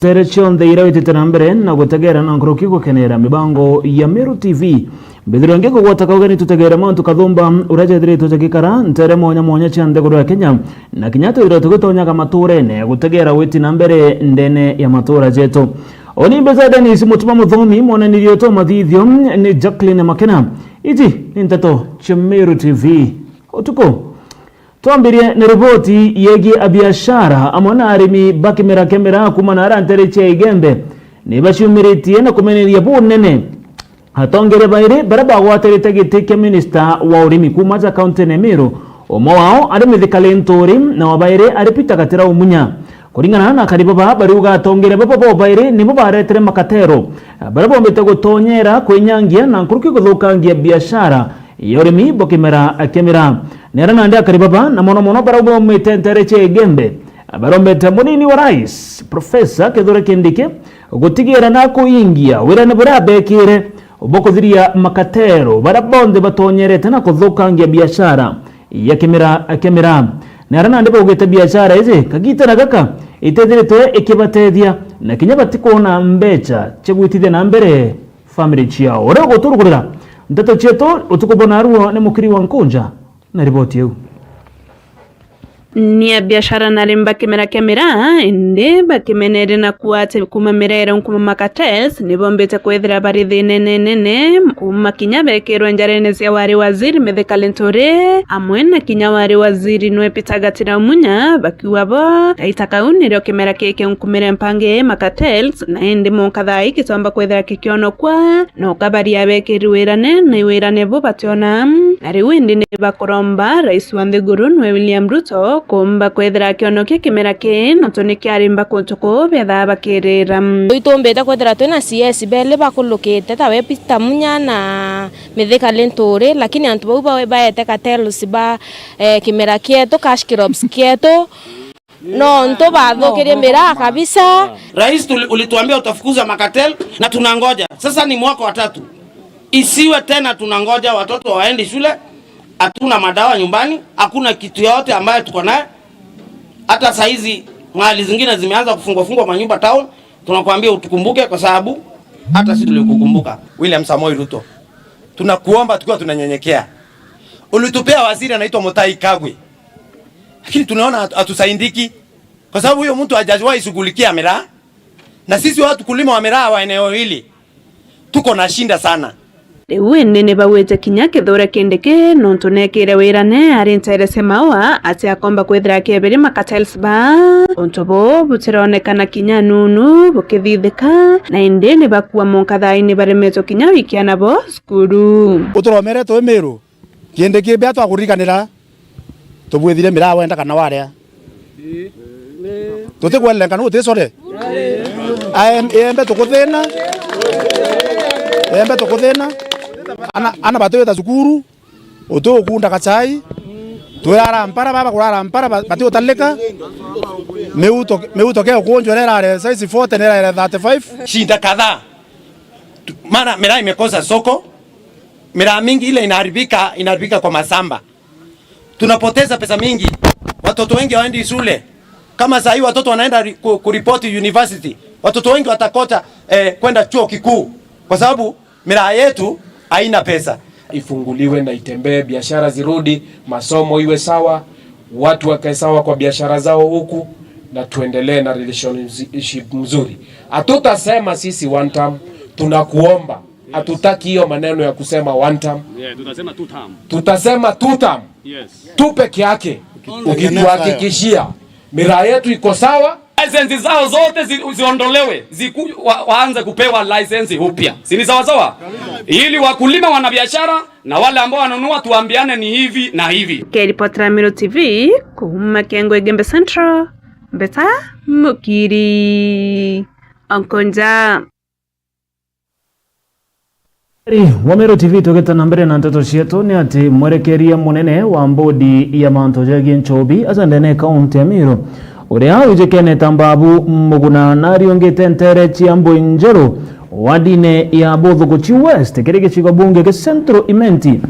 Terechion the ira wititana mbere na gutegera na nkoroki gukenera mibango ya Meru TV bithironge kugwata kaugani tutegera mantu kathumba uraje dire tutegikara ntere monya chande guru ya Kenya na kinyato ira tugutonya kamature ne gutegera witina mbere ndene ya matura jeto oni bezada ni simutuma muthomi mona nilioto mathithio ni Jacqueline Makena iji ni ntato cha Meru TV utuko tuambirie ni ripoti yegi abiashara amona arimi bakimera kemera kumana arantere che igembe ni bashumiritie na kumeneria bunene hatongere baire baraba gwaterete gitike minister wa urimi kumaza county ne Meru omo wao ari mithikalentori na wabaire ari pita katira umunya kuringana na karibaba baruga tongere babo baire ni babaretere makatero barabo mbete gutonyera kwenyangia na nkuruki guthukangia biashara yorimi bokimera akemera nerana ndia karibaba na mono barabo mitentere che gembe barombete munini wa rais Professor Kithure Kindiki gutigira na kuingia wirane burabekire obokothiria makatero barabonde batonyerete na kuthukangia biashara ya akemera nerana ndipo gete biashara izi kagita na gaka itethirite ikibatethia na kinya batikona mbecha chegwitithia na mbere family chiao ore guturugurira ndeto cheto utukubona ruo ni mukiri wa Nkunja na ripoti yeu ni biashara na limba kemera inde bakimenere na kuate kumamerera nkuma makatels ni bombete kwethira barithi nene kuma kinyabekero njarene cia wari waziri methekalentori amwe na kinya wari waziri nwe pitagatira munya bakiwabo kaitaka unire kemera keke nkumere mpange makatels na inde monkathai kitamba kwethira kikiono kwa no kabari abekirwirane na wirane bo bationa na riwindi ne bakoromba rais wa Nthiguru nwe William Ruto kumba kwethira kionokia kimera ke natone kiarimba kuntoko betha bakirira itombeta kwethira twena CS bele bakulukite tawe pita munya na mithikalentori lakini antu bau baete katels ba kimera kieto cash crops kieto no nto bathokerie mira kabisa. Rais ulituambia utafukuza makatel na tunangoja sasa, ni mwaka wa 3 isiwe tena tunangoja watoto waende shule. Hatuna madawa nyumbani, hakuna kitu yote ambayo tuko naye. Hata saa hizi mahali zingine zimeanza kufungwa manyumba town. Tunakuambia utukumbuke kwa sababu hata sisi tulikukumbuka. William Samoei Ruto, tunakuomba tukiwa tunanyenyekea. Ulitupea waziri anaitwa Mutahi Kagwe, lakini tunaona hatusaidiki kwa sababu huyo mtu hajawahi shughulikia miraa, na sisi watu kulima wa miraa wa eneo hili tuko na shinda sana. Wene ne bawete kinya Kithure Kindiki nontonekire wirane ari nterese mawa ati akomba kwethira kebere makatels ba ontobo butironekana kinya nunu bukithithika na inde ne bakuwa monkathaini baremeto kinya wikiana bo skuru uturomere to Meru Kindiki bia twagurikanira tubwithire mira wenda kana waria tutigwelenga no utisore embe tukuthina ana batweta cukuru utukunda kachai twara mpara baba kurara mpara batio taleka meuto keo kuonjorera size 40 nera 35 shinda kadhaa. Mara miraa imekosa soko, miraa mingi ile inaharibika kwa masamba, tunapoteza pesa mingi, watoto wengi waendi shule. Kama saa hii watoto wanaenda kuripoti university, watoto wengi watakota kwenda chuo kikuu kwa sababu miraa yetu haina pesa. Ifunguliwe na itembee, biashara zirudi, masomo iwe sawa, watu wakae sawa kwa biashara zao huku, na tuendelee na relationship mzuri. Hatutasema sisi one term, tunakuomba. Hatutaki hiyo maneno ya kusema one term. Tutasema two term. Tutasema two term. Yes. Tu peke yake. Ukituhakikishia miraa yetu iko sawa, license zao zote ziondolewe, waanze kupewa license upya. Si ni sawa sawa? Ili wakulima wanabiashara na wale ambao wananunua tuambiane ni hivi na hivi. Keripotera Meru TV kuma Kengo Igembe Central Beta Mukiri Nkunja wa Meru TV tugeta na mbere na nteto cietu ni ati mwerekeria munene wa mbodi ya manto jagi Nchobi azandene kaunti ya Meru uria ujekene tambabu muguna nariongete ntere chiambo injero wadine ya Bothuguchi West kirige chigo bunge ke Central Imenti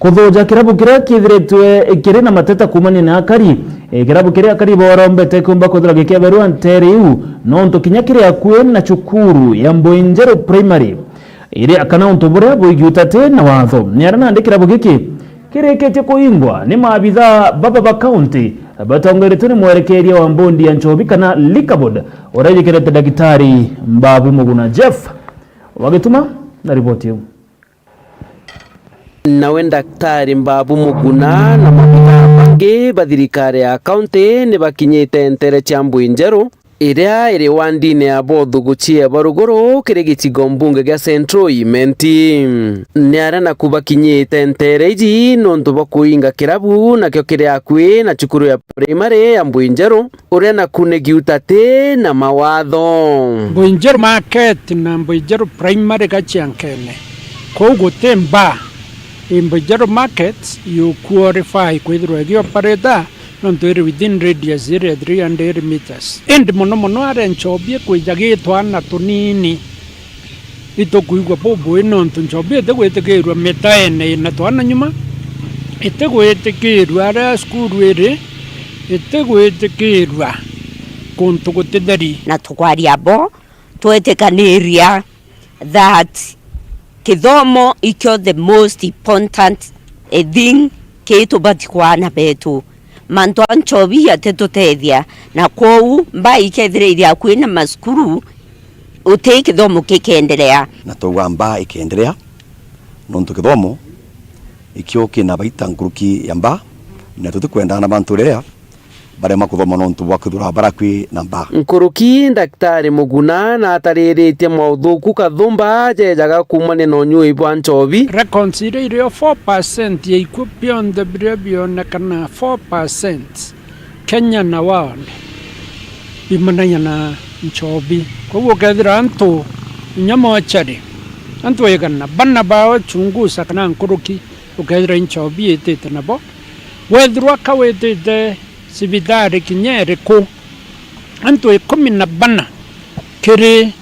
kuthoja kirabu kiria kithiritwe kiri na mateta kumani na akari kirabu kiria akari borombete kumba kuthira gikiaberwa nteriu nonto kinya kiria kwe na cukuru ya Mboinjero Primary iri akaunti buria buigiutate na watho niarana ndi kirabu giki kireketie kuingwa ni maabitha baba ba county batongoretwe ni mwerekeria wa mbondi ya Nchobi kana Likabod uragikirete Daktari Mbabu Muguna Jeff wagituma na ripoti hiyo. Nawe Daktari Mbabu Muguna na mabitha bangi bathirikari ya county ni bakinyite ntere cia Mboinjero iria iri wandine ya bothu guchie baruguru kiri gicigo mbunge gya Central Imenti ni arana kubakinyite ntere iji nontu bakuinga kirabu nakyo kiri akwi na cukuru ya primary ya Mboinjero uria nakunegiutate na mawatho Mboinjero market na Mboinjero primary gachiankene kogute mba Mboinjero market you qualify kwithirwa gioperator nontu iri within radius iri 300 meters endi mono are Nchobi kwijagitwa na tunini itokuigwa bobo nontu Nchobi itegwitikirwa metaene na twana nyuma itegwitikirwa ara skuru iri itegwitikirwa kuntu gutitheri na tukwaria bo twetikaniria that kithomo ikyo the most important thing kitu batikwana betu manto Nchobi yatetutethia na kou mbai ikethiriria kwina maskuru uti kithomo kikendelea na togwa mba ikendelea nontu kithomo ikyo kina baita nguruki ya mba na tutukwenda na bantu rea bare makuthoma nontu bwakuthura barakwi na mba nkuruki Daktari Muguna na atariritie mauthuku kathumba jejaga kumane no nyui bwa Nchobi reconciliate 4% ya equipion the brebion kana 4% Kenya na wao bimananya na Nchobi kwa kadra antu nyama chari antu yegana banna bawo chungusa kana nkuruki ukadra Nchobi etete nabo wedrwa kawetete sibidari kinyere ko anto ekomina bana kere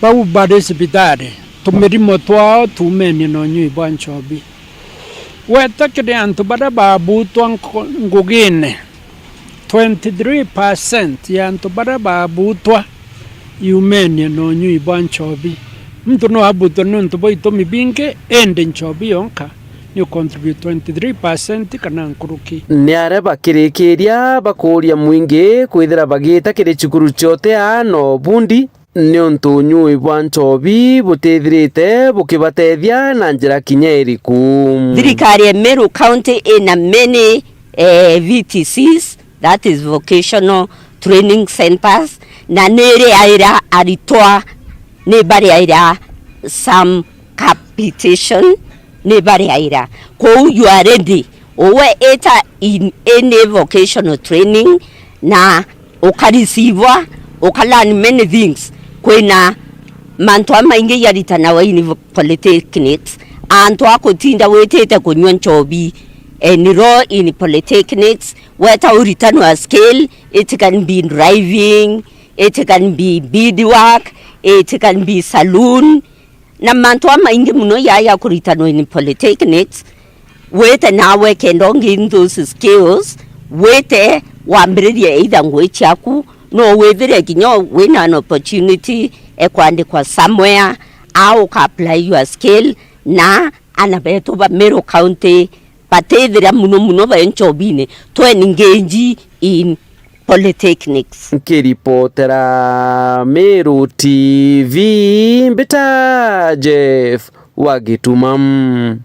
bau bade sibidari tumerimo twa tumeni no nyi bwa Nchobi weta kere anto bada babu twa ngugine 23% ya anto bada babu twa yumeni no nyi bwa Nchobi mtu no abuto no nto boito mibinge ende Nchobi yonka you contribute 23% kana nkuruki ni areba kirikiria bakuria mwingi kwithira bagita kiri cukuru chote no bundi ni untu nyui bwa Nchobi butithirite bukibatethia na njira kinyeriku thirikari ya Meru County in a many VTCs that is vocational training centers na nere aira aritwa ne bari aira some capitation nebari aira ko you are ready owe eta in any vocational training na ukarisivwa ukalani many things kwena manto maingi yaritana wa in polytechnics anto akotinda wetete kunywa Nchobi eniro in polytechnics weta uritano a skill. It can be driving, it can be beadwork, it can be saloon na manto maingi muno ya kuritano in polytechnics wete nawe kendongi in those skills wete wambiriria either ngwechi yaku no wethire kinyo wina an opportunity ekwandikwa somewhere au ka apply your skill na anabeto ba Meru County patethira muno ba Nchobine to engage in polytechnics. Kiripotera Meru TV Mbita Jeff Wagitumam.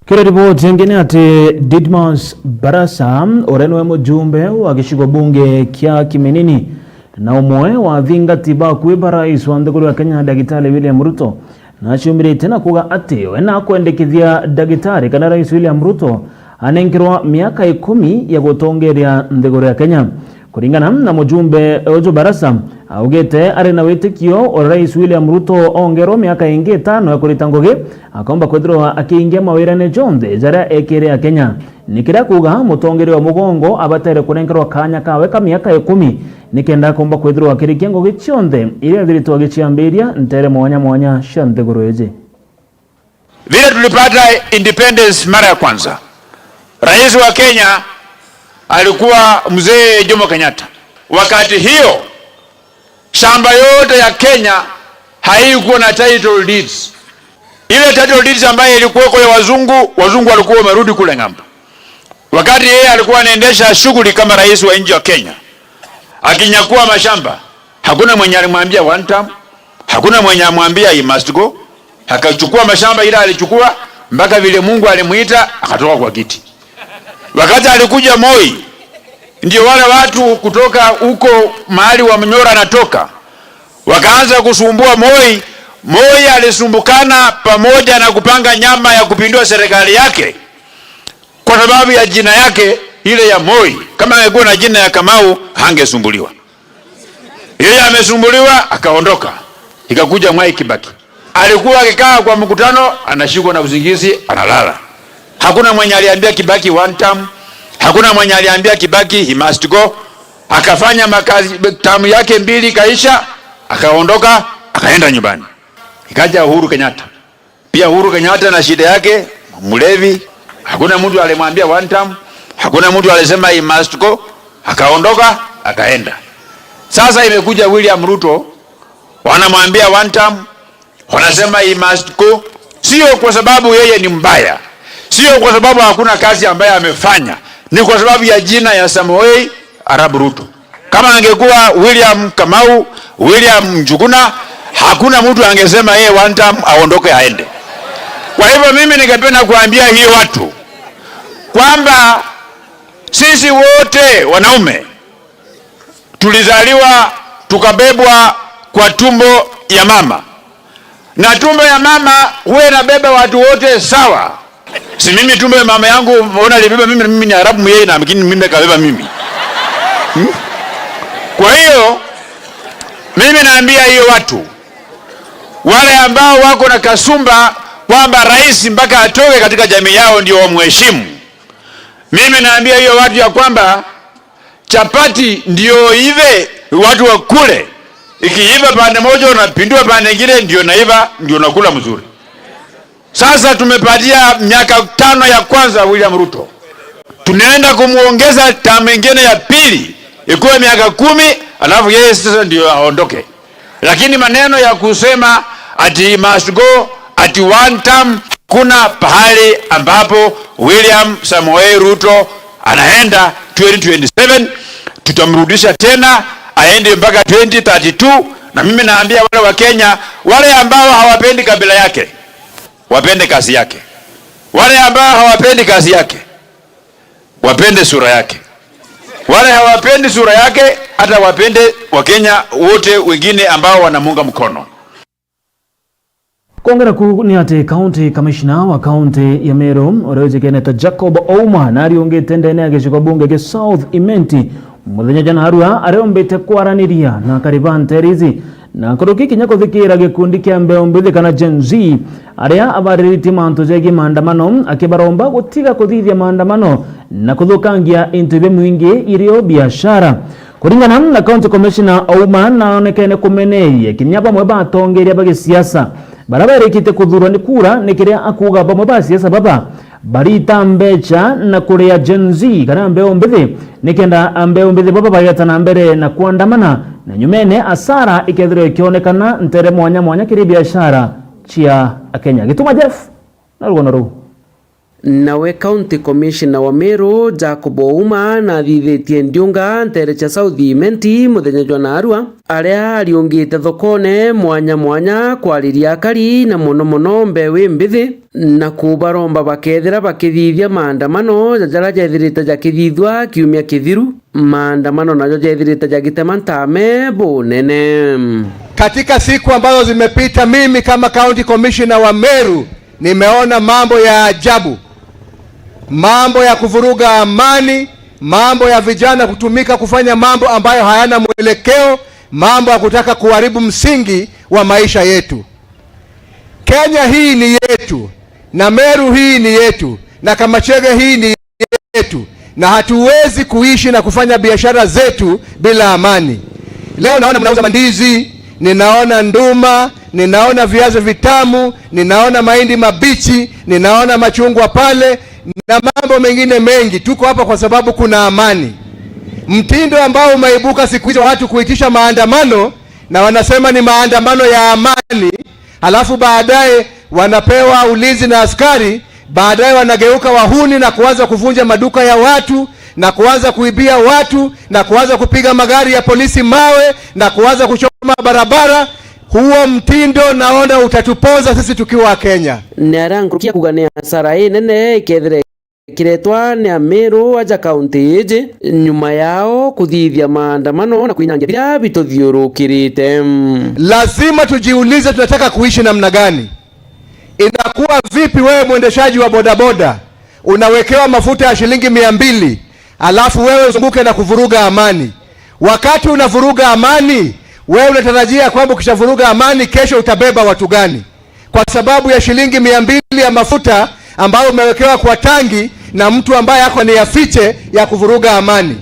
Kira ripoti nyingine ati Didmas Barasa orenwe mujumbe wa gishigo bunge kya Kiminini na umwe wa vinga tiba kuiba rais wa ndegulu wa Kenya Daktari William Ruto na chumbiri tena kuga ati wena kuendekithia Daktari kana rais William Ruto anengirwa miaka 10 ya gutongeria ndegulu ya Kenya. Kuringana na mujumbe Ojo Barasa augete ari na witikio o rais William Ruto ongero miaka ingi 5 ya kuritangoge akomba kwithirwa akiingia mawirane jonde jara ekere ya Kenya nikira kuga mutongeri wa mugongo abatere kunengerwa kanya kawe ka miaka 10 nikenda akomba kwithirwa kirikiango gichonde ile thiritwa gichiambiria ntere mwanya shante guroje. Vile tulipata independence mara ya kwanza, rais wa Kenya alikuwa mzee Jomo Kenyatta. Wakati hiyo shamba yote ya Kenya haikuwa na title deeds. Ile title deeds ambayo ilikuwa kwa wazungu walikuwa wamerudi kule ng'ambo. Wakati yeye alikuwa anaendesha shughuli kama rais wa nchi ya Kenya, akinyakua mashamba, hakuna mwenye alimwambia one term, hakuna mwenye amwambia he must go. Akachukua mashamba ila alichukua mpaka vile Mungu alimuita akatoka kwa kiti. Wakati alikuja Moi, ndio wale watu kutoka huko mahali wa Mnyora anatoka wakaanza kusumbua Moi. Moi alisumbukana pamoja na kupanga nyama ya kupindua serikali yake kwa sababu ya jina yake ile ya Moi. Kama angekuwa na jina ya Kamau hangesumbuliwa. Yeye amesumbuliwa akaondoka. Ikakuja Mwai Kibaki. Alikuwa akikaa kwa mkutano anashikwa na usingizi analala. Hakuna mwenye aliambia Kibaki one term. Hakuna mwenye aliambia Kibaki he must go. Akafanya makazi tamu yake mbili kaisha, akaondoka, akaenda nyumbani. Ikaja Uhuru Kenyatta. Pia Uhuru Kenyatta na shida yake, mlevi. Hakuna mtu alimwambia one term. Hakuna mtu alisema he must go. Akaondoka, akaenda. Sasa imekuja William Ruto, wanamwambia one term, wanasema he must go. Sio kwa sababu yeye ni mbaya, sio kwa sababu hakuna kazi ambayo amefanya, ni kwa sababu ya jina ya Samoei Arap Ruto. Kama angekuwa William Kamau, William Njuguna, hakuna mtu angesema yeye one term aondoke aende. Kwa hivyo mimi ningependa kuambia hiyo watu kwamba sisi wote wanaume tulizaliwa tukabebwa kwa tumbo ya mama, na tumbo ya mama huwa inabeba watu wote sawa. Si mimi tumbo ya mama yangu mbona libeba mimi ni Arabu yeye na mimi kabeba mimi. Kwa hiyo mimi naambia hiyo watu wale ambao wako na kasumba kwamba rais mpaka atoke katika jamii yao ndio wamheshimu. Mimi naambia hiyo watu ya kwamba chapati ndio ive watu wa kule. Ikiiva pande moja unapindua pande nyingine ndio naiva ndio nakula mzuri. Sasa tumepatia miaka 5 ya kwanza William Ruto. Tunaenda kumuongeza tamu nyingine ya pili ikuwe miaka 10, alafu yeye sasa ndio aondoke. Lakini maneno ya kusema ati must go ati one term, kuna pahali ambapo William Samoei Ruto anaenda 2027, tutamrudisha tena aende mpaka 2032. Na mimi naambia wale wa Kenya, wale ambao hawapendi kabila yake wapende kazi yake, wale ambao hawapendi kazi yake wapende sura yake, wale hawapendi sura yake hata wapende Wakenya wote wengine ambao wanamunga mkono. Kongera ku ni ati county commissioner wa county ya Meru Oroje Keneta Jacob Ouma nari ongete ndene agishiko bunge ge South Imenti muthenya jana harua areombete kwaraniria na Kariban Terizi na kuruki kinyako thikira gikundi kia mbeombithi kana Gen Z aria abaririti mantu jegi maandamano akibaromba gutiga kuthithia maandamano na kuthukangia into ibe mwingi irio biashara. Kuringana na county commissioner Ouma naonekene kumenerie kinyaba mweba atongeria bagi siasa barabara ikite kuthurwa ni kura nikiria akuga bamwe ba siasa baba barita mbecha na kuria Gen Z kana mbeombithi nikenda mbeombithi baba bayatana mbere na kuandamana na nyumene asara ikethire ikionekana ntere mwanya kiri biashara chia Kenya. Gituma Jeff na rugono nawe county commissioner wa Meru Jacob Ouma na thithitie ndiunga ntere cha South Imenti muthenya jwana arua aria ariungite thokone mwanya kwariria akari na muno mbewe mbithi na kubaromba bakethira bakithithia maandamano jajara jethirite jakithithwa kiumia kithiru maandamano najo jethirite jagitema ntame bunene. Katika siku ambazo zimepita, mimi kama county commissioner wa Meru nimeona mambo ya ajabu, mambo ya kuvuruga amani, mambo ya vijana kutumika kufanya mambo ambayo hayana mwelekeo, mambo ya kutaka kuharibu msingi wa maisha yetu. Kenya hii ni yetu, na Meru hii ni yetu, na Kamachege hii ni yetu, na hatuwezi kuishi na kufanya biashara zetu bila amani. Leo naona mnauza mandizi, ninaona nduma, ninaona viazi vitamu, ninaona mahindi mabichi, ninaona machungwa pale na mambo mengine mengi. Tuko hapa kwa sababu kuna amani. Mtindo ambao umeibuka siku hizo watu kuitisha maandamano na wanasema ni maandamano ya amani, halafu baadaye wanapewa ulinzi na askari, baadaye wanageuka wahuni na kuanza kuvunja maduka ya watu na kuanza kuibia watu na kuanza kupiga magari ya polisi mawe na kuanza kuchoma barabara. Huo mtindo naona utatuponza sisi tukiwa Kenya. Narangurukia kugania hasara nene ikethire kiretwa ni Meru aja kaunti iji nyuma yao kuthithia maandamano na kuinyangiria bituthiurukirite. Lazima tujiulize tunataka kuishi namna gani? Inakuwa vipi wewe mwendeshaji wa bodaboda unawekewa mafuta ya shilingi 200 alafu wewe uzunguke na kuvuruga amani? Wakati unavuruga amani, wewe unatarajia kwamba ukishavuruga amani kesho utabeba watu gani? Kwa sababu ya shilingi 200 ya mafuta ambayo umewekewa kwa tangi na mtu ambaye yako ni yafiche ya kuvuruga amani.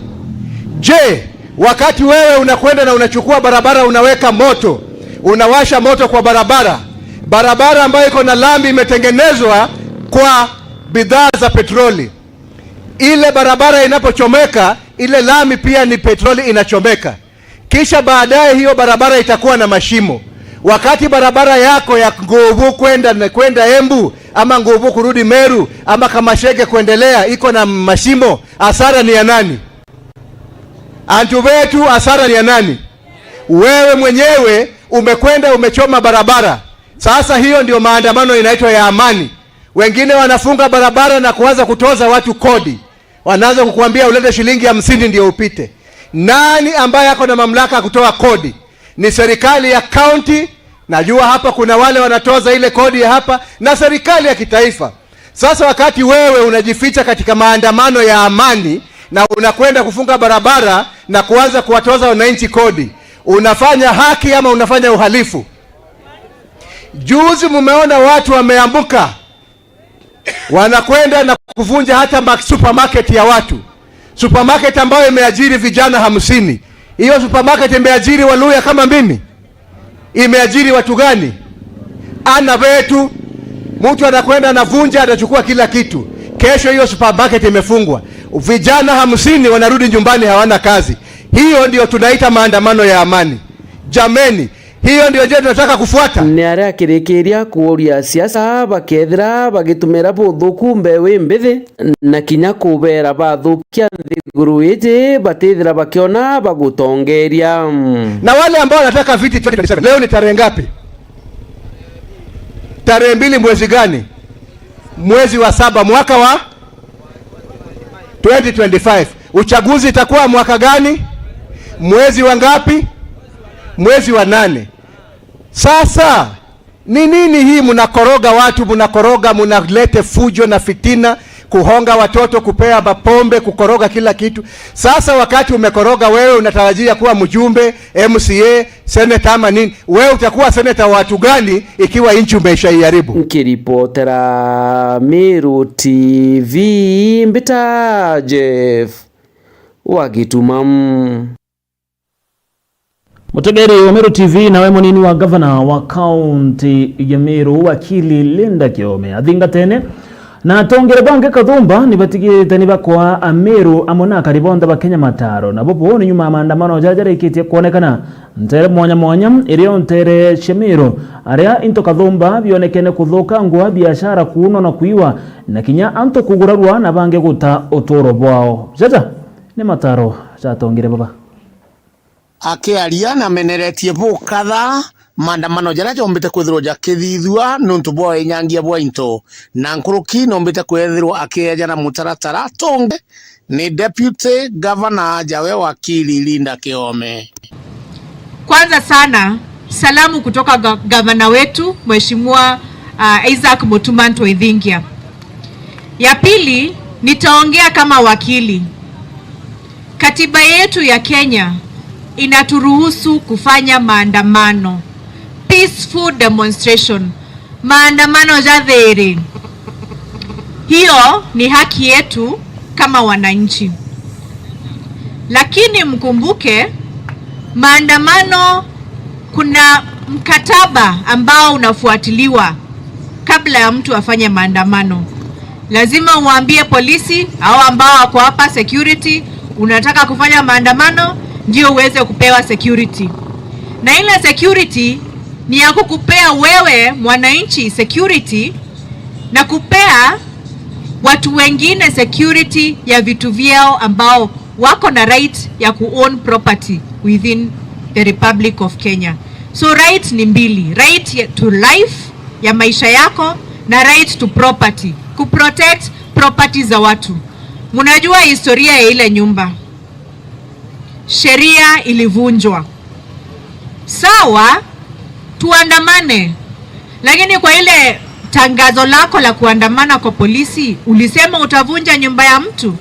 Je, wakati wewe unakwenda na unachukua barabara unaweka moto, unawasha moto kwa barabara ambayo iko na lami imetengenezwa kwa bidhaa za petroli, ile barabara inapochomeka, ile lami pia ni petroli inachomeka. Kisha baadaye hiyo barabara itakuwa na mashimo. Wakati barabara yako ya Nguvu kwenda Embu ama Nguvu kurudi Meru ama Kamashege kuendelea iko na mashimo, hasara ni ya nani? Antu wetu, hasara ni ya nani? Wewe mwenyewe umekwenda umechoma barabara. Sasa hiyo ndio maandamano inaitwa ya amani. Wengine wanafunga barabara na kuanza kutoza watu kodi. Wanaanza kukuambia ulete shilingi 50 ndio upite. Nani ambaye yako na mamlaka ya kutoa kodi? Ni serikali ya county. Najua hapa kuna wale wanatoza ile kodi ya hapa, na serikali ya kitaifa. Sasa wakati wewe unajificha katika maandamano ya amani na unakwenda kufunga barabara na kuanza kuwatoza wananchi kodi, unafanya haki ama unafanya uhalifu? Juzi mumeona watu wameambuka, wanakwenda na kuvunja hata supermarket ya watu. Supermarket ambayo imeajiri vijana 50. Hiyo supermarket imeajiri Waluya kama mimi? Imeajiri watu gani? Ana wetu. Mtu anakwenda anavunja, anachukua kila kitu. Kesho hiyo supermarket imefungwa. Vijana 50 wanarudi nyumbani hawana kazi. Hiyo ndio tunaita maandamano ya amani. Jameni, hiyo ndio je tunataka kufuata? Ni aria kirikiria kuoria siasa bakethira bagitumira buthuku mbewe mbithi na kinya kubera bathukia thiguru iji batithira bakiona bagutongeria. Na wale ambao wanataka viti 2027 leo ni tarehe ngapi? Tarehe 2 mwezi gani? Mwezi wa 7 mwaka wa 2025. Uchaguzi itakuwa mwaka gani? Mwezi wa ngapi? Mwezi wa 8. Sasa ni nini hii mnakoroga watu, mnakoroga, mnalete fujo na fitina, kuhonga watoto, kupea pombe, kukoroga kila kitu. Sasa wakati umekoroga wewe unatarajia kuwa mjumbe, MCA, senator ama nini? Wewe utakuwa senator watu gani ikiwa nchi umeshaiharibu? Nkiripotera Meru TV Mbita Jeff Wagitumam. Mutegeri wa Meru TV na wemo nini wa governor wa county ya Meru wakili Linda Kiome athingatene na tongere bange kathumba nibatigite nibakwa Meru amona karibonda bakenya mataro na bobo ni nyuma maandamano jajare ikitie kuonekana ntere mwanya irio ntere Shemiro aria into kathumba bionekene kuthuka ngwa biashara kuno na kuiwa na kinya anto kugurarwa na bange guta utoro bwao jaja ni mataro jatongere baba akiaria na meneretie bukatha maandamano jara jombite kwithirwo jakithithua nuntu bwa inyangia bwa into na nkuruki nombite kwithirwo akieja na mutaratara tonge ni deputy governor jawe wakili Linda Kiome. Kwanza sana salamu kutoka gavana wetu Mheshimiwa Isaac Mutumanto Ithingia. Ya pili nitaongea kama wakili. Katiba yetu ya Kenya inaturuhusu kufanya maandamano, peaceful demonstration, maandamano jadhere. Hiyo ni haki yetu kama wananchi. Lakini mkumbuke maandamano kuna mkataba ambao unafuatiliwa kabla ya mtu afanye maandamano. Lazima uambie polisi au ambao wako hapa security, unataka kufanya maandamano ndio uweze kupewa security. Na ile security ni ya kukupea wewe mwananchi security na kupea watu wengine security ya vitu vyao ambao wako na right ya ku-own property within the Republic of Kenya. So right ni mbili, right to life ya maisha yako na right to property, kuprotect property za watu. Mnajua historia ya ile nyumba, sheria ilivunjwa. Sawa, tuandamane, lakini kwa ile tangazo lako la kuandamana kwa polisi ulisema utavunja nyumba ya mtu.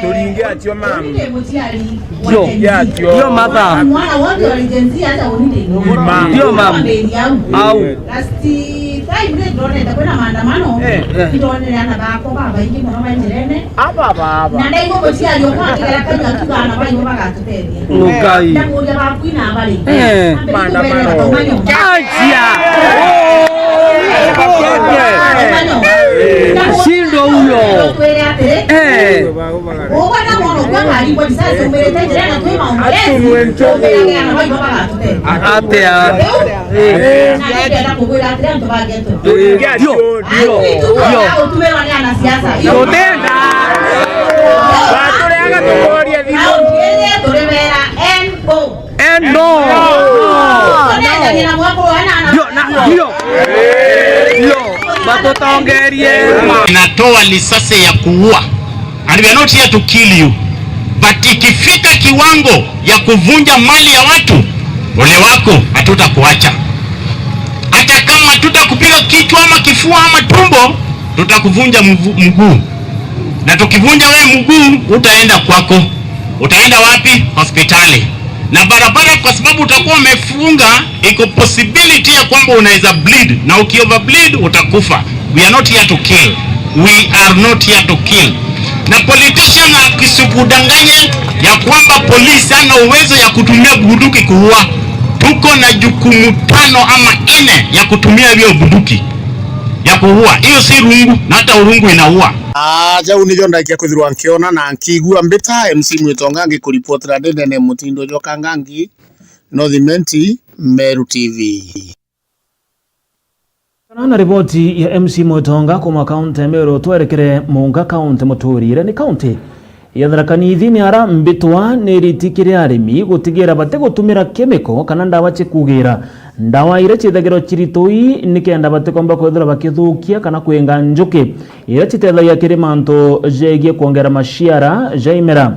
Tuliingia tio mama. Yo mama. Mwana wote walijenzia hata uninde. Ndio mama. Au. Lasti sai mle ndone ndakwenda maandamano. Ndone ana bako baba ingi mama njirene. Baba. Na ndai ngo mutiali okwa kigera kanya kigana bayi baba gatutebye. Nukai. Ndakuja bakwina abali. Maandamano. Katia. Shindo huyo. Uwana mono kwa hali kwa sasa umeleta jirani tu maombolezi. Atea. Na kukuira atea ndo bageto. Totenda. Batureaga tukoria thimo. Ndiye turemera endo. Natoa lisasi ya kuua. And we are not here to kill you. But ikifika kiwango ya kuvunja mali ya watu, ole wako, hatutakuacha. Hata kama hatutakupiga kichwa ama kifua ama tumbo, tutakuvunja mguu. Na tukivunja wewe mguu, utaenda kwako. Utaenda wapi? Hospitali. Na barabara, kwa sababu utakuwa umefunga, iko possibility ya kwamba unaweza bleed, na ukiover bleed utakufa. We are not here to kill. We are not here to kill. Na politician akisukudanganya ya kwamba polisi ana uwezo ya kutumia bunduki kuua, tuko na jukumu 5 ama 4 ya kutumia hiyo bunduki ya kuua. Hiyo si rungu, na hata urungu inaua. Jau nijo ndaikia kwithirwa nkiona na nkigua mbita MC Mwitonga ngikuripotera ndene Mutindo Joka Ngangi, Northimenti, Meru TV. Na ripoti ya MC Mwitonga kuma kaunti ya Meru twerekere Munga kaunti Muturire ni kaunti ya Tharaka Nithi ni ara mbitwa niritikire arimi gutigira bate gutumira chemical kana ndawa cikugira ndawa ire cithagiro ciritoi nikenda bate komba kwethira bakithukia kana kwenga njuki ire citethagia kiri manto jegie kuongera maciara jaimera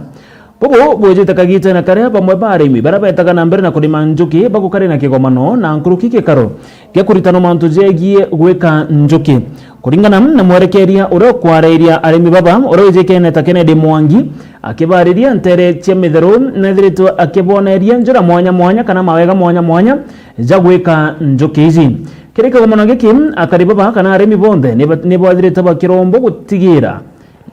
Bobo bwejete kagite na kare pamwe barimi barabetaga na mbere na kurima njuki bagukare na kigomano na nkuruki kikaro gya kuritano mantu jegie gweka njuki kuringana na mwerekeria uro kwareiria arimi baba uro jekene takene Mwangi akibariria ntere cia mithero na thirito akiboneria njura mwanya kana mawega mwanya ja gweka njuki izi kirika gomano giki akari baba kana arimi bonde ne bwathirite bakirombo gutigira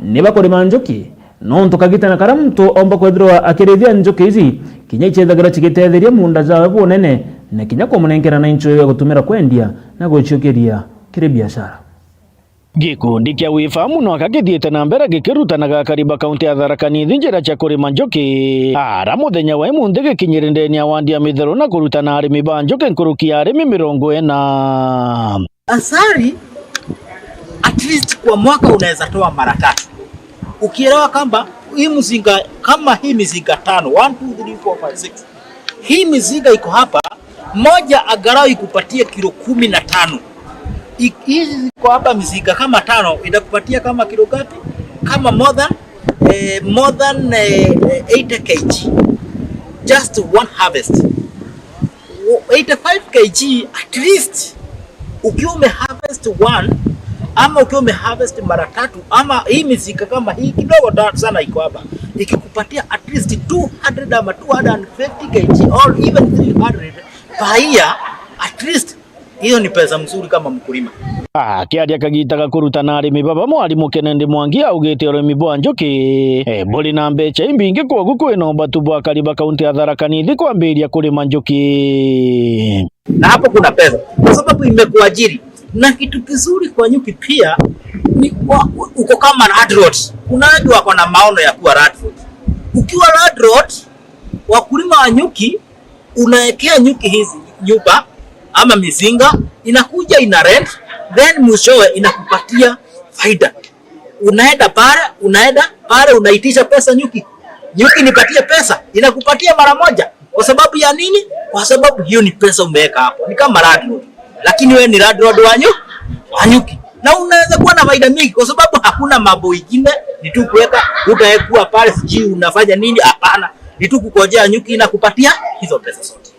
ne bakurima njuki no ntukagita na karamto omba kwethirwa akirithia njuki izi kinya icethagira cigitetheria munda zawe bunene na kinya kumunengera na incho ya gutumira kwendia na guciokeria kiri biashara. Gikundi kia wifamu no akagithiete na mbere gikirutanaga kariba kaunti ya Tharaka Nithi njira cia kurima njuki ara muthenya wa imunthi gikinyirindeni awandi ya mithero na kurutana arimi ba njuki nkuruki ya arimi 40. Asari at least kwa mwaka unaweza toa mara 3. Ukielewa kwamba hii mzinga kama hii mizinga 5 1 2 3 4 5 6 hii mizinga iko hapa moja agarau ikupatie kilo 15. Hizi iko hapa mizinga kama 5 inakupatia kama kilo gapi? Kama more than 80 kg just one harvest. 85 kg at least ukiwa umeharvest one ama ukiwa umeharvest mara 3 ama hii mizinga kama hii kidogo sana iko hapa ikikupatia at least 200 ama 250 kg or even 300 faia, at least hiyo ni pesa mzuri kama mkulima. Kiaria kagitaga kurutana arimi baba mwarimu Kennedy Mwangi augite urimi bwa njuki buri na mbeca imbingi koguo kwina umbatu bwa kariba kaunti ya Tharaka Nithi kwambiria kurima njuki. Na hapo kuna pesa kwa sababu imekuajiri, na kitu kizuri kwa nyuki pia ni uko kama Radroad. Kuna watu wako na maono ya kuwa Radroad. Ukiwa Radroad, wakulima wa nyuki unaekea nyuki hizi nyumba ama mizinga, inakuja ina rent, then mwishowe inakupatia faida. Unaenda pale unaitisha pesa nyuki nipatie pesa, inakupatia mara moja. Kwa sababu ya nini? Kwa sababu hiyo ni pesa umeweka hapo. Ni kama Radroad, lakini wewe ni Radroad wa nyuki, na unaweza kuwa na faida mingi kwa sababu hakuna mambo mengine, ni tu kuweka, utaekuwa pale siji unafanya nini, hapana, ni tu kukojea nyuki na kupatia hizo pesa zote.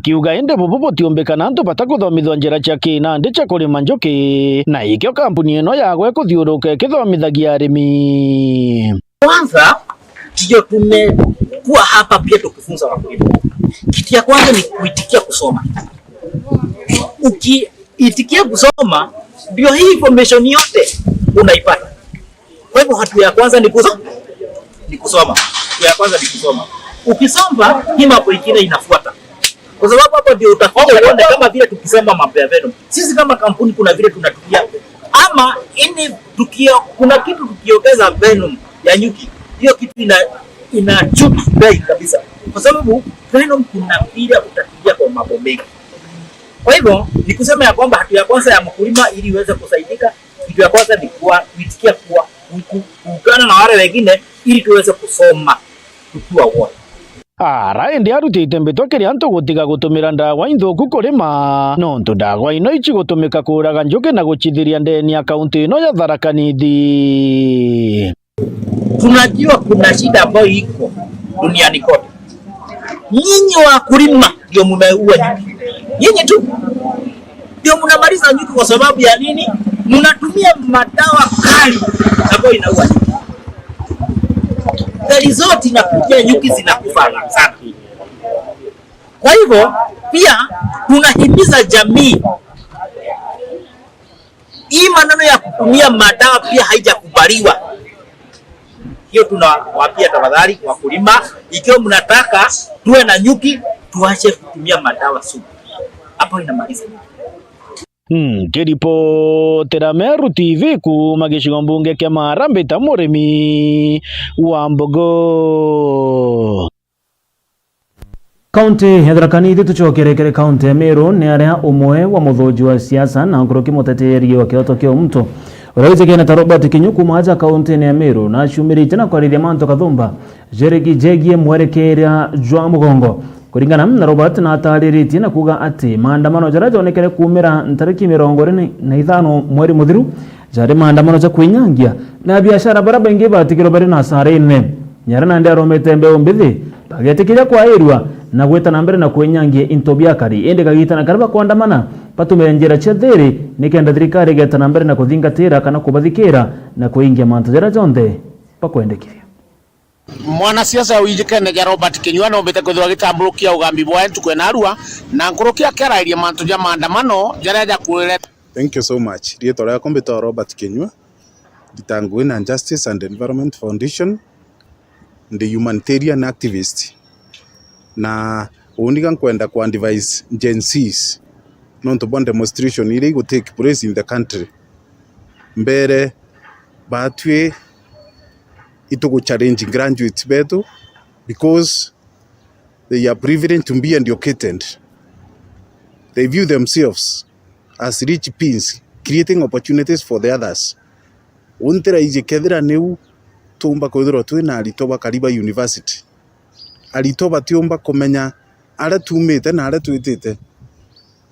Kiuga ende bobo tiombekana antu batakuthomithwa njira cia kinandi cia kurima njuki, na ikio kampuni ino yagwe kuthiuruka ikithomithagia arimi. Kwanza ndio tumekuwa hapa pia tukifunza wakulima. Kitu ya kwanza ni kuitikia kusoma. Ukiitikia kusoma ndio hii information yote unaipata. Kwa hivyo hatua ya kwanza ni kusoma. Ya kwanza ni kusoma. Ukisoma hii mambo ingine inafuata. Kwa sababu hapo ndio utakuja uone kama vile tukisema mambo ya venom. Sisi kama kampuni kuna vile tunatumia. Ama kuna kitu tukiongeza venom ya nyuki, hiyo kitu ina chuki bei kabisa. Kwa sababu venom kuna vile utatumia kwa mambo mengi. Kwa hivyo ni kusema ya kwamba hatua ya kwanza ya mkulima ili iweze kusaidika, kitu ya kwanza ni kuitikia kuungana na wale wengine ili tuweze kusoma tukiwa wote. Raendi arutite mbitwa kiria antu gutiga gutumira ndawa inthuku kurima nontu ndawa ino ichi gutumika kuraga njuki na guchithiria ndeni ya kaunti ino ya Tharaka Nithi. Tunajua kuna shida ambayo iko duniani kote. Nyinyi wakulima ndio mmeua nyuki. Nyinyi tu ndio mnamaliza nyuki. Kwa sababu ya nini? Mnatumia madawa kali ambayo inaua nyuki. Gari zote inakuja nyuki zinakufa sana. Kwa hivyo pia tunahimiza jamii, hii maneno ya kutumia madawa pia haijakubaliwa. Hiyo tunawaambia tafadhali wakulima, ikiwa mnataka tuwe na nyuki, tuache kutumia madawa sugu. Hapo inamaliza nyuki. Kiripotera Meru TV kuma gicigo mbunge kia Maharambee ta murimi wa mbogo. Kaunti ya Tharaka Nithi tucokerekere kaunti ya Meru ni aria umwe wa muthoji wa siasa na nkuruki muteteri wa kioto kio mto urawize kena ta Robert Kinyuku maja kaunti ya Meru na shumirite na kwarithia manto kathumba jereki jegie mwerekeria jwa mugongo. Kuringana na Robert na atariritie na kuga ati maandamano jaraja onekere kumira ntariki 25 mweri muthiru jari maandamano ja kwinyangia na biashara baraba ingi batikiro bari na sarene nyara na ndi aromete mbeo mbithi bagetikiria kwa erwa na gweta na mbere na kwinyangia into biakari ende kagita na karaba kuandamana patumira njira cia thiri nikenda thirikari geta na mbere na kuthingatira kana kubathikira na kuingia mantu jaraja onde pakwendekithia. Mwanasiasa wijikene Robert Kinyua no mbite kwithwa gitamburukia ugambi bwa entu kwena arua na nkurukia kerairia mantu ja maandamano jareja kuire. Thank you so much. Rieto ria kombito Robert Kinyua Gitangwin and Justice and Environment Foundation, the humanitarian activist, na uniga kwenda kwa advise Gen Zs non to bond demonstration ili go take place in the country mbere batwe itugo challenging graduates betu because they are privileged to be educated. They view themselves as rich beings creating opportunities for the others. Untera ije kethira neu tumba kwithirwo twina aritoba Kariba University. Aritoba tiumba kumenya ara tumite na ara twitite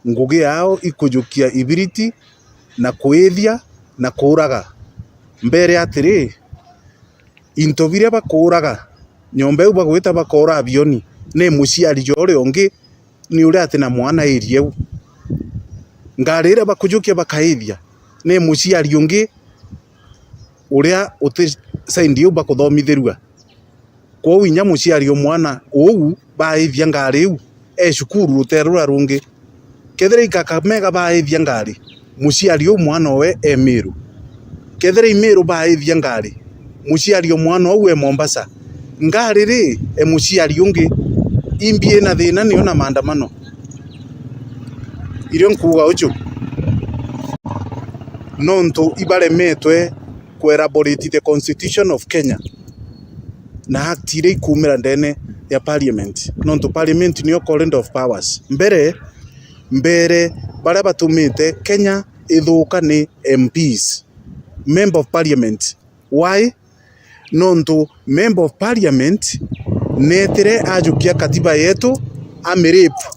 ngugi yao ikujukia ibiriti na kuithia na kuraga mbere atiri into biria bakuraga nyombe uba gwita bakora avioni ne muciari jore onge ni uri ati na mwana irieu ngarira bakujukia bakaithia ne muciari onge uria uti saindi uba kuthomithirua kwa winya muciari mwana ou baithia ngariu cukuru ruterura rungi kethira Kakamega baithia ngari muciari umwana we Meru kethira Meru baithia ngari muciari umwana we Mombasa ngari ri muciari ungi imbie na thina ni ona maandamano irio nkuga ucu nonto ibaremetwe kuelaborate the constitution of Kenya na act ile ikumira ndene ya parliament nonto parliament niyo current of powers mbere bara batumite Kenya ithuka ni MPs member of parliament. Why? Nonto member of parliament netire ajukia katiba yetu amiripu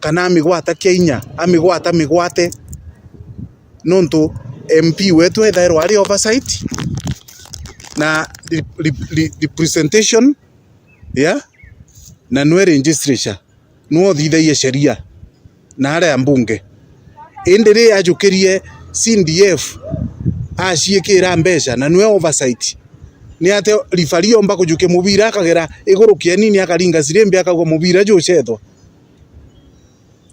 kana amigwata Kenya amigwata migwate nonto MP wetu ethairwo ari oversight na representation na nwe registration no thithaie sheria na aria mbunge indire ajukirie CDF aciikira mbeca na nwe oversight ni ate rifario mba kujuke mubira akagera iguru kienini akaringa cirembe akagwa mubira jucethwa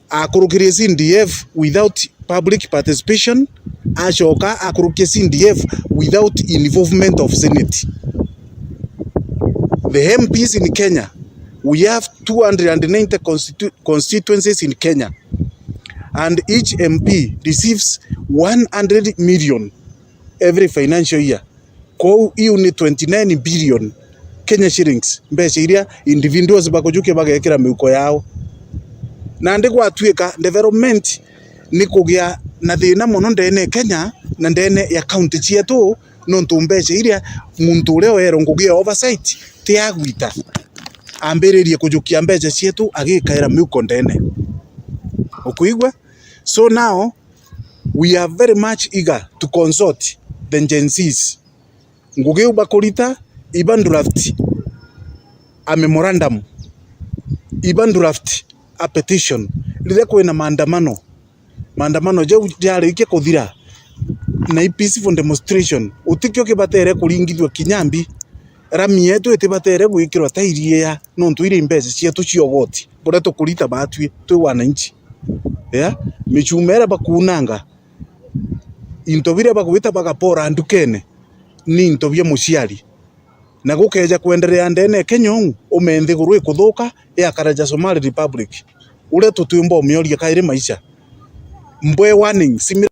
akurukirie CDF without public participation ashoka akurukie CDF without involvement of Senate. The MPs in Kenya, we have 290 constituencies in Kenya, and each MP receives 100 million every financial year. Kwa hiyo ni 29 billion Kenya shillings mbeca iria individuals bakujuke bagekira miuko yao na ndikwa twika development ni kugia na thina muno ndene Kenya na ndene ya county cietu nontu mbeca iria muntu ule wero ngugia oversight ti agwita ambiririe kujukia mbeca cietu agikaira miuko ndene ukuigwa. So now we are very much eager to consult the agencies ngugi ubakurita iban draft a memorandum iban draft a petition lile kwena maandamano je jarikie kuthira na peaceful demonstration utikio kibatere kuringithwa kinyambi rami yetu etibatere gwikirwa tairie no ntuire mbeca cietu ciogoti bora tukurita batwi twi wananchi michumera bakunanga intobire bagwita bagapora ndukene ni intobie muciari na gukeja kuendelea ndene Kenya umenthi guru ikuthuka ya karaja Somali Republic ule tutwimbo mioria kaire maisha mbwe warning simira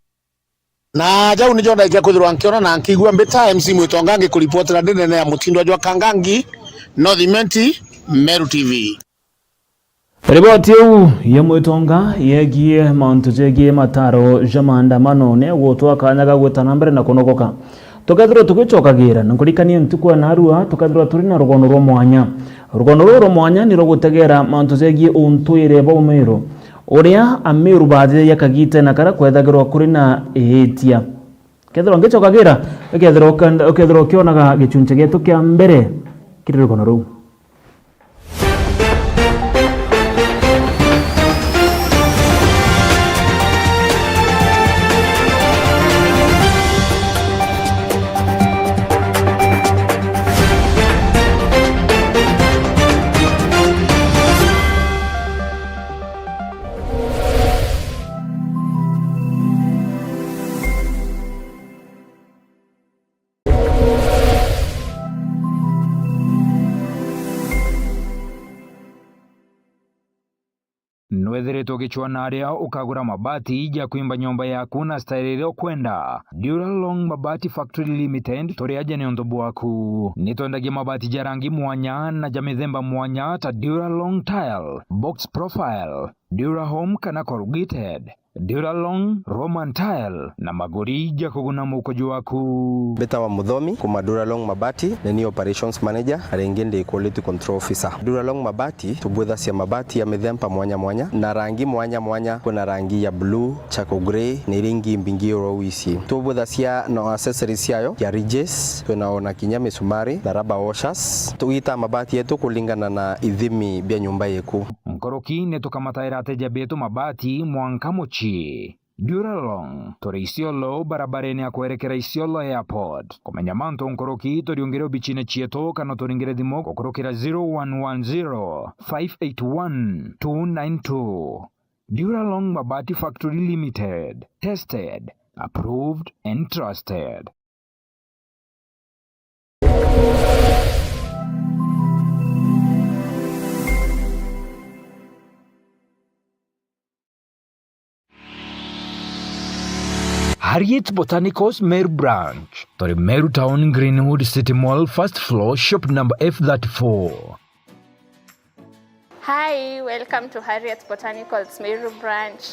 na jau nijo ndaikia kwithirwa nkiona na nkigua mbita MC Mwitongangi kuripotera ndene ya mutindo jwa Kangangi Northimenti Meru TV. Riboti yu ya Mwitonga yegie mauntu jegie mataro ja maandamano ne gutwa kanyaga gwetana mbere na kunogoka tukethirwo tugicokagira na kurikania ntukwa na arua tukethirwo turi na rugono rwo mwanya ni gutegera mauntu jegie untuire Meru uria Ameru baadhi yakagite na kara kwethagirwo kuri na ehetia kethirwo ngicokagira ukethirwo kionaga gichunche gitu kia mbere kiri rugono ru. Nwethiritwo gichwana aria ukagura mabati ya kuimba nyumba yaku na style ile ukwenda. Duralong Mabati Factory Limited toriaje ni ondobu waku. Nitondagia mabati ja rangi mwanya na ja mithemba mwanya ta Duralong Tile, Box Profile, Durahome kana corrugated, Duralong Roman Tile na magori ya kuguna mukojo waku. Beta wa Muthomi kuma Duralong Mabati ni operations manager arengende quality control officer. Duralong Mabati tubwetha cia mabati ya mithemba mwanya mwanya na rangi mwanya mwanya. Kuna rangi ya blue, charcoal grey ni ringi mbingi orowici. Tubwetha cia no accessories yayo ya ridges, tunaona kinya misumari na rubber washers. Tuita mabati yetu kulingana na ithimi bya nyumba yeku. Nkoroki netukamataira ateja betu mabati mwanka mochi. Duralong tore Isiolo barabarani ya kuerekera Isiolo Airport. Kumenya manto nkoroki toriongere bichine chieto kano toringere dimo kukurokera 0110 581 292. Duralong Mabati Factory Limited. Tested, approved and trusted. Harriet Botanicals Meru Branch. Tori Meru Town Greenwood City Mall, first floor, shop number F34. Hi, welcome to Harriet Botanicals Meru Branch.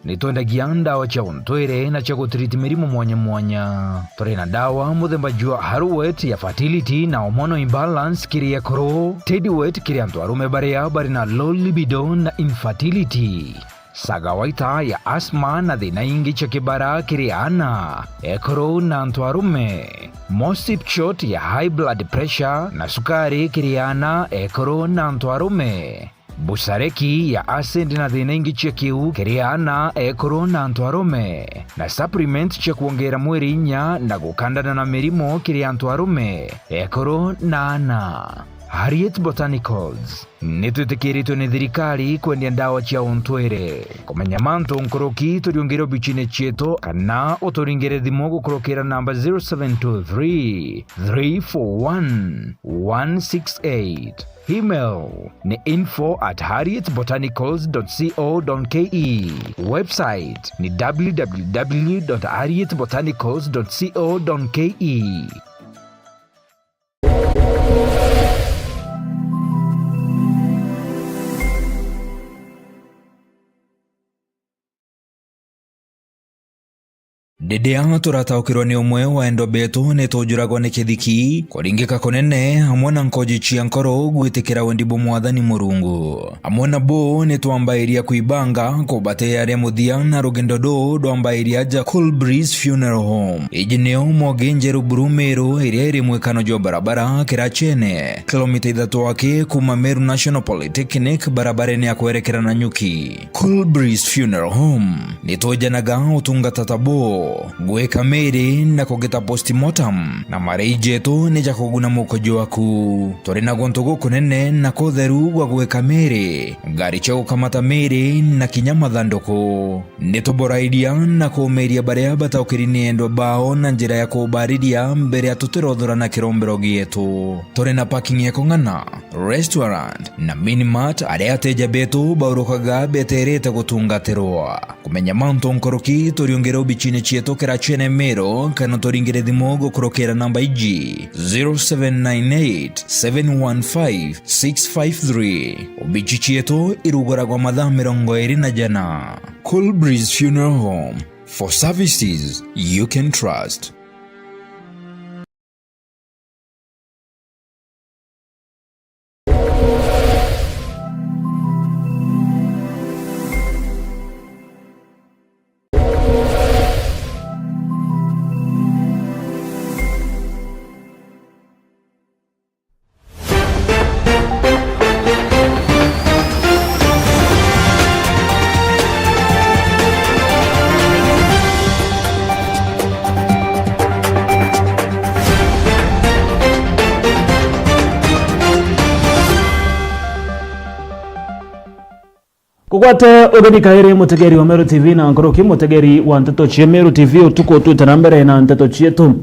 Nitonda gianda cha ontwere na cha kutriti mirimo mwanya. Tore na dawa muthemba jua Haruwet ya fertility na hormonal imbalance kiria koro. Tediwet kiria ntwarume bari na low libido na infertility. Sagawaita ya asma na thina ingi cha kibara kiriana ekoro na ntwarume. Mosipshot ya high blood pressure na sukari kiriana ekoro na ntwarume. Busareki ya acid na thina ingi cha kiu kiriana ekoro na ntwarume. Na supplement cha kuongera mwiri inya na gukandana na mirimo kiria ntwarume ekoro na ana. Harriet Botanicals nitwitikiritwe ni thirikari kwendia ndawa cia ontwere. Kumenya manto nkoroki turiongero bichine chieto kana uturingere thimo gukorokera namba 0723 341 168. Email ni info@harrietbotanicals.co.ke. Website ni www.harrietbotanicals.co.ke. Dedea turataukirwa ni umwe wa endo beto netujuragwa ni kithiki kuringika kunene hamwe na nkoji cia nkoro gwitikira wendibo mwathani Murungu. Hamwe na bo nitwambairia kuibanga kubate aria muthia na rugendo ndwambairia ja Cool Breeze Funeral Home. Iji nio mogenjeru Burumero iria iri mwekano jo barabara Kirachene kilomita 3 wake kuma Meru National Polytechnic barabareni ya kuerekera na Nyuki. Cool Breeze Funeral Home nitujanaga utungata tabo gweka mere na kugeta postmortem na mareijeto ni jakuguna mukojo waku. Tori na gontogo kunene na kotheru gwa gweka mere gari cha ukamata mere na kinyama thandoko nitoboraidia na kumeria baria bataukirini endo bao na njira ya kubaridia mbere ya tuterothora na kirombero gietu. Tori na parking ya kongana restaurant na minimart aria teja betu baurukaga beterete gutungatirwa. Kumenya manto nkoroki toriongero bichine chieto Kirachene Mero kana toringere thimo gukorokera namba iji 0798 715 653. Obichi chieto irugoragwa mathaa 24. Cool Breeze Funeral Home, for services you can trust. Kukwate ugeni kairi mutegeri wa Meru TV na nkoroki mutegeri wa Nteto Chie Meru TV utuko tutanambere na Nteto Chietu.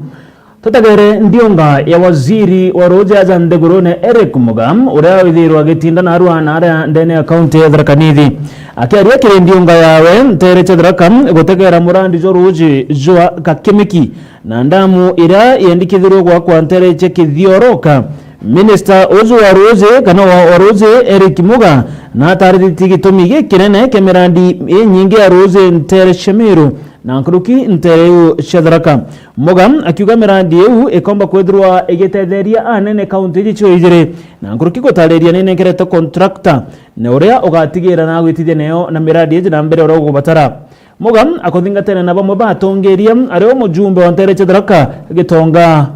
Tutegere ndionga ya waziri wa Roja ya Ndegurone Eric Mugam urea withiri wa gitinda na arua na area ndene ya kaunti ya Tharaka Nithi. Akiaria kire ndionga yawe ntere Tharaka gutegera murandi jo Roji jwa kakimiki na ndamu ira yandikithirwo kwa ntere kithioroka. Minister Ozu wa Roje kana wa Roje Eric Muga na tariti gitumi gikinene kemerandi nyingi ya Roje ntere Shemiru na nkuruki ntere Tharaka. Muga akiuga mirandi eu ikomba kwethirwa igitetheria anene county gicho ijire na nkuruki gutariria nene ngerete contractor na uria ugatigira na gwitithia nayo na mirandi ije na mbere ora gubatara. Muga akothingatene na bamwe batongeria ario mujumbe wa ntere Tharaka gitonga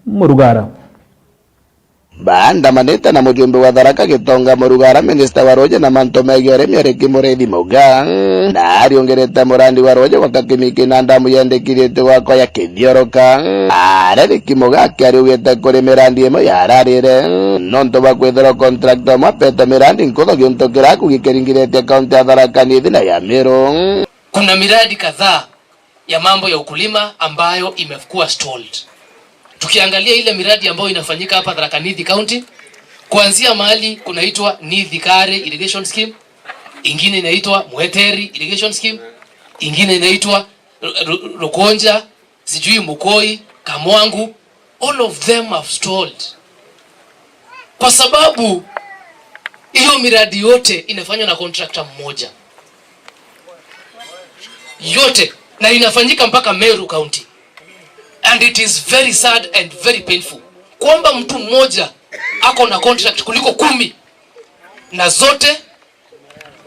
Murugara. baandamanite na mujumbe wa Tharaka Gitonga Murugara, minista wa Roje na manto megi urimi Oreki Mureithi Mauga na ariongerete murandi wa Roje wa Kakimiki na ndamu yendekirite wako ya kithioroka Oreki Mauga akiariugite kuri mirandi imwe yararire nonto wa kwithira contractor mapete mirandi nkutho ginto kiraku gikiringirite kaunti ya Tharaka Nithi na ya Meru. Kuna miradi kadhaa ya mambo ya ukulima ambayo imekuwa stalled. Tukiangalia ile miradi ambayo inafanyika hapa Tharaka Nithi County, kuanzia mahali kunaitwa Nithi Kare Irrigation Scheme, ingine inaitwa Mueteri Irrigation Scheme, ingine inaitwa Rukonja, sijui Mukoi, Kamwangu, all of them have stalled. Kwa sababu hiyo miradi yote inafanywa na contractor mmoja. Yote na inafanyika mpaka Meru County. And it is very sad and very painful kwamba mtu mmoja ako na contract kuliko 10 na zote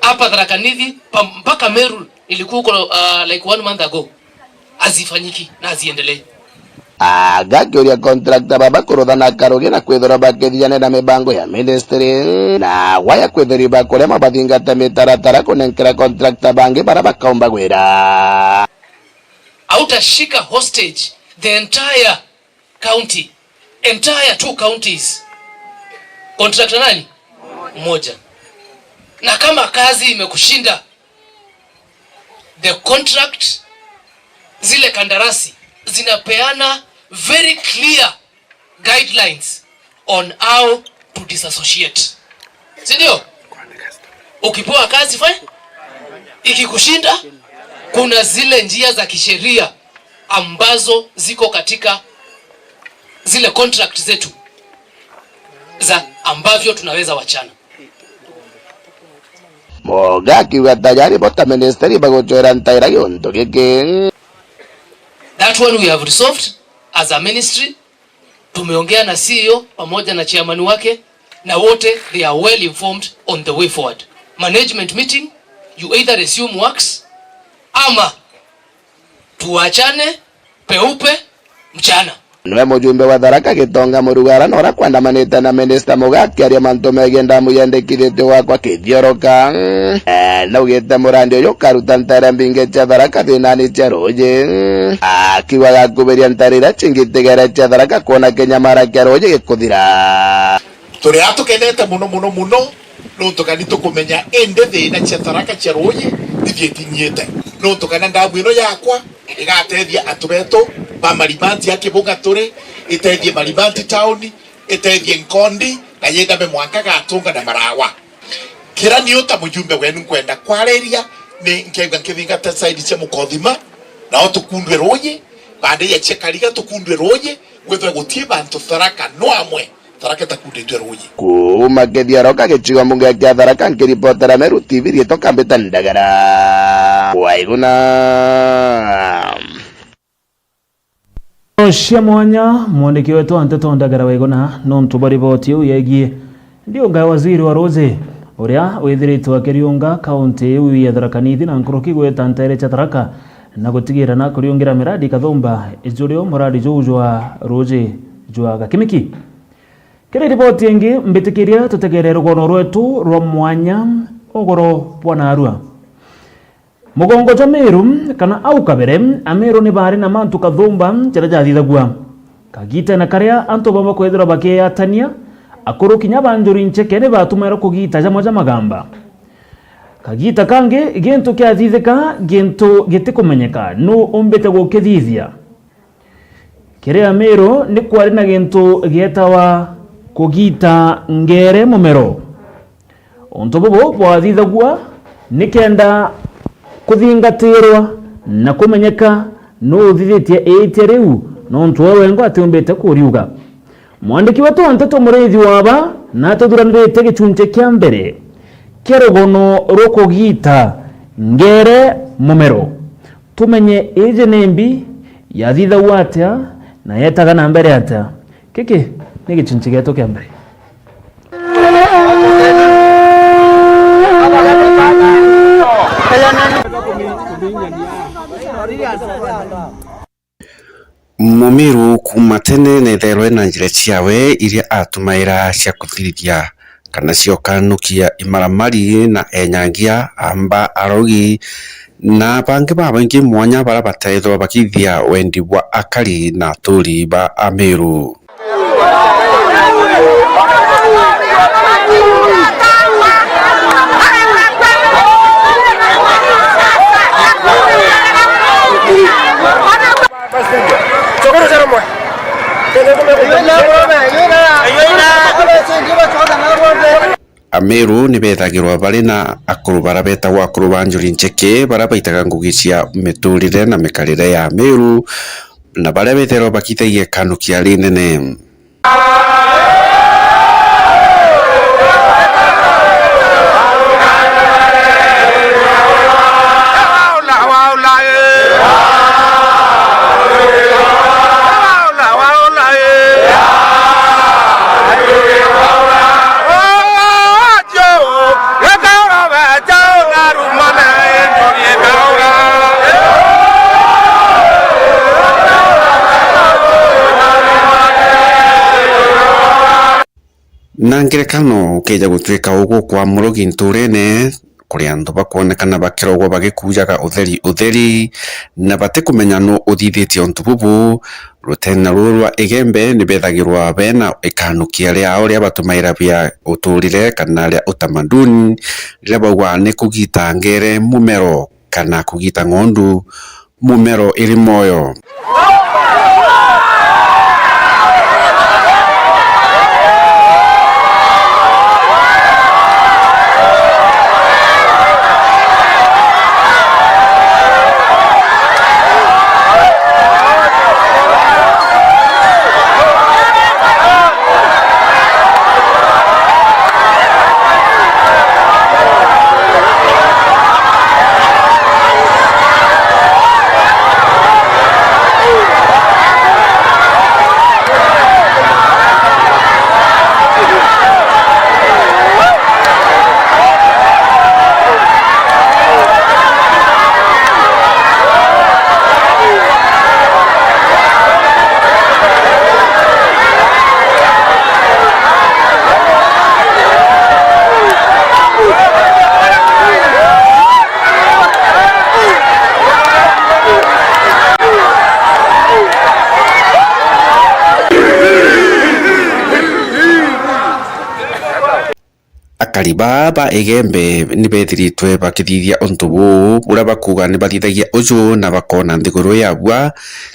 hapa Tharaka Nithi mpaka Meru ilikuwa like 1 month ago, azifanyiki na aziendelee. Agakiuria contractor baba kuruthana karugi na kwithira bakithiane na mibango ya ministry na waya kwithiri bakure mabathingata mitaratara kunenkera contractor bangi bara bakaumba gwira. Outashika hostage the entire county, entire 2 counties. Contractor nani? Mmoja. Na kama kazi imekushinda, the contract, zile kandarasi zinapeana very clear guidelines on how to disassociate. Sindio? Ukipewa kazi fine, ikikushinda kuna zile njia za kisheria ambazo ziko katika zile contract zetu za ambavyo tunaweza wachana. Moga kiwa tayari bota ministeri bagochora ntaira gionto giki. That one we have resolved as a ministry. Tumeongea na CEO pamoja na chairman wake na wote they are well informed on the way forward. Management meeting, you either resume works ama tuachane peupe mchana. Nwe mujumbe wa Tharaka Gitonga Murugara nora kwandamanite na minister Mauga akiaria manto megi ndamu yendekirite wakwa kithioroka na ugite murandi uyu karuta ntere mbinge cia Tharaka thinani cia Roje akiwa gakubiria ntarira chingitigere cia Tharaka kuona kinyamara kia Roje gikuthira. Turi atukenete muno no tukani tukumenya ende thina cia Tharaka cia Roje nithietinyite no tukana ndamu ino yakwa igatethia atubeto ba Maribanti ya Kibunga turi itethie Maribanti town itethie Nkondi na yenda me mwanka gatunga na Marawa kira ni uta mujumbe wenu kwenda kwareria ni nkenga kithinga ta side cia Mukothima na otukundwe Roje bande ya chekariga tukundwe Roje gwethe gutie bantu Tharaka no amwe Tharaka takunditwe Roje kuma kithioroka gicigo munge kia Tharaka nkiripotera Meru TV rietoka mbita ndagara waiguna cia mwanya mwandiki wetu Anteto Ndagara Waiguna nontu bariboti uyu yegie ndiunga waziri wa Roje uria withiritwe akiriunga kaunti uyu ya Tharaka Nithi na nkuruki gweta ntere cia Tharaka na gutigira na kuriungira miradi kathumba ijurio muradi jujwa Roje jwa Gakimiki. Kiri ripoti ingi mbitikiria tutegere rugono rwetu rwa mwanya ogoro bwana Arua mugongo ja Meru kana au kabere Ameru ni bari na mantu kathumba njira jathithagua kagita na karia anto baba kwethira bakeyatania akuru kinya banjuri ncheke ne batumera kugita jamwe ja magamba kagita kange gento kyathithika gento gitikumenyeka no ombete gukithithia kire Ameru ni kwari na gento gietawa kugita ngere mumero onto bobo bwathithagua nikenda kuthingatirwa na kumenyeka no thithitie ite riu no ntwewe ngo atumbete kuriuga mwandiki wetu Anteto Mureithi waba na tuthuranirite gicunje kia mbere kerogono rukugita ngere mumero tumenye ije nembi yathithagua atia na yetaga na mbere atia kiki ni gicunje geto kia mbere. Mumiru kuma tene netherwe na njira ciawe iria atumaira cia kuthirithia kana ciokanukia imaramari na enyangia amba arogi na bangi babaingi mwanya bara bataithwa bakithia wendi bwa akari na turi ba Ameru. Ameru ni bethagirwa bari na akuru bara betagwa akuru ba Njuri Ncheke bara baitaga ngugi cia miturire na mikarire ya Ameru na bara betherwa bakithagia kanukia rinene. Na ngerekano keja gutwika ugu kwa murogi nturene kuri andu bakonekana bakirogwo bagikujaga utheri na bate kumenya no uthithitie ontu bubu rutena rurwa igembe ni bethagirwa bena ikanukia riao ria batumaira bia uturire kana ria utamaduni ria bagwa ni kugita ngere mumero kana kugita ngondu mumero iri moyo. Akariba ba igembe ni bethiritwe bakithithia ontubu ura bakuga ni bathithagia uju na bakona nthiguru yabwa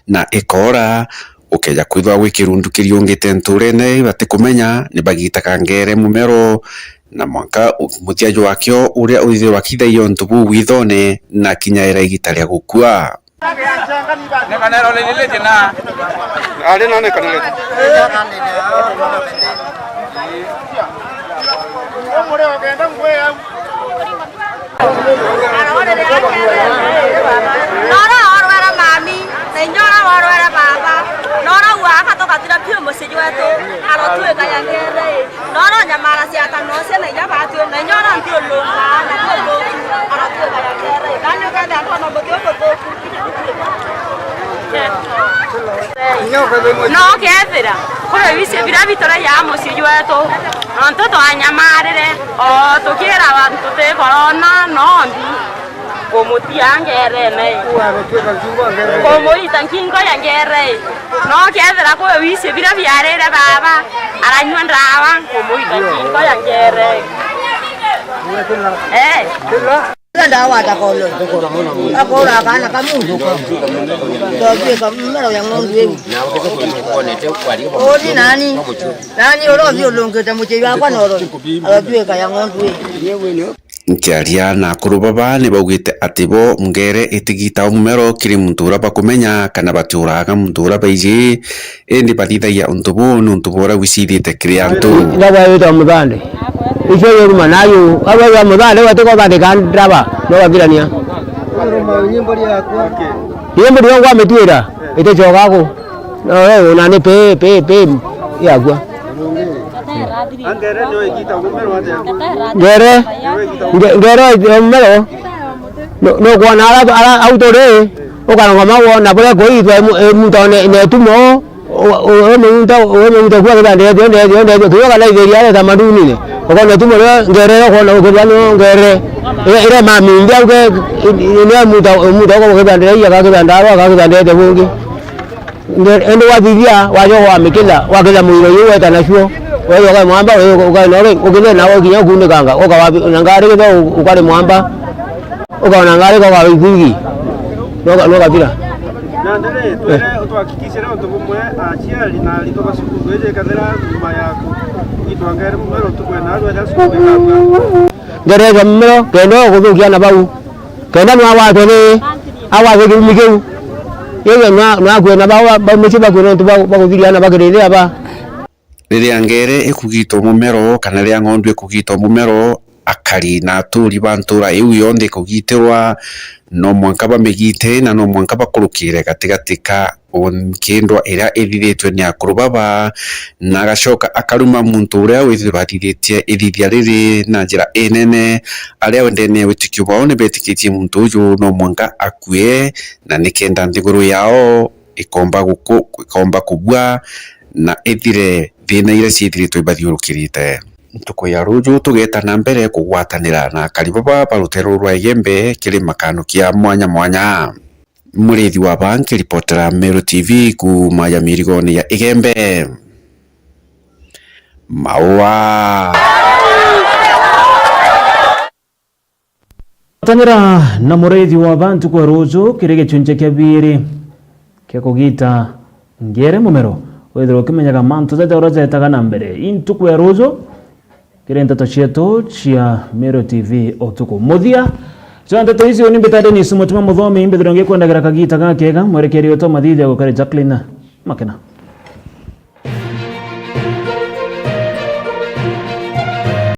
na ikora ukeja kwithwa gwikirundu kiriungite nturene bate kumenya ni bagitaga ngere mumero na mwanka mutiajo wakio uria uthithie wakithagia ontubu withone na kinyaira igita ria gukua. No kethira kuri bise birabitora ya musiju wetu nonto anyamarire o tukira bantu te corona nondi komutiangere nei komoita nkingo yangere no kethira kuri bise birabiarire baba aranywa ndawa komoita nkingo yangere dawa takolo akora kana kamundu ko doje kamero ya ngondu yewu odi nani oro vyo longeta muche yakwa noro ajue ka ya ngondu yewu Nkiaria na akuru baba ni baugite ati bo ngere itigita umero kiri muntura bakumenya kana baturaga muntura baiji endi bathithagia untubu nuntubura wisithite kriantu ndaba yita mudande icho yoruma nayo aba ya mudande watiko bandika ndaba no bagirania nyimbo yangu ametira ite chogako no nani pe yagwa Angere ndio ikita umero waje. Ngere umero no kwa na ala autore ukana mawo na bole ko itwa mutone ne tumo o muta kwa kibande ndio tuyoka na iveria ya tamaduni ne ukona tumo ngere ko na ukibano ngere ile mami ndio ke ne muta ko kibande ya ka kibande wa kibande de bungi ndo wabibia wajo wa mikila wakila muiro yuwe tanashuo wewe kwa mwamba wewe ukainore ukile nawo kiyo kunde kanga ukawapi nangari kido ukale mwamba ukaona ngari kwa wabigi loka bila na ndele tuhakikishe leo tubumwe achia lina litoka siku weje kadera nyuma yako itwangere mumero tukwe na alwa da siku kanga ngere gamero kendo kudukia na bau kenda mwa watu ni awa zeki mikeu yeye na kwena ba muchiba kwena tuba bakugiriana bagirire aba riria ngere ikugito mumero kana ria ng'ondu ikugito mumero akari na aturi bantura iu yonde kugitirwa no mwanka bamigite na no mwanka bakurukire gatigatika onkendwa ira ithithitwe ni akuru baba na gacoka akaruma muntu uria withiratitie ithithia riri na njira enene aria wendene witikio bao ne betikitie muntu uyu no mwanka akue na nikenda ndiguru yao ikomba kubwa na ithire thina ira ciithiritwe ibathiurukirite ntuko ya ruju tugetana mbere kugwatanira na karibaba barutero rwa Igembe kiri makano kia mwanya murithi wa banki reportera Meru TV kuma ya mirigoni ya Igembe maua tanira na murithi wa bantu kwa ruju kiri gicunje kia biri kia kugita ngere mumero wethiro kimenyaga mantu zete urozetaga na mbere intuko ya ruju kire ntato cietu cia Meru TV otuko muthia cia ntato icio ni mbitade ni sumutuma muthomi mbithironge kwendagira kagita gakega mwerekeri oto mathithia gukari Jacqueline Makena.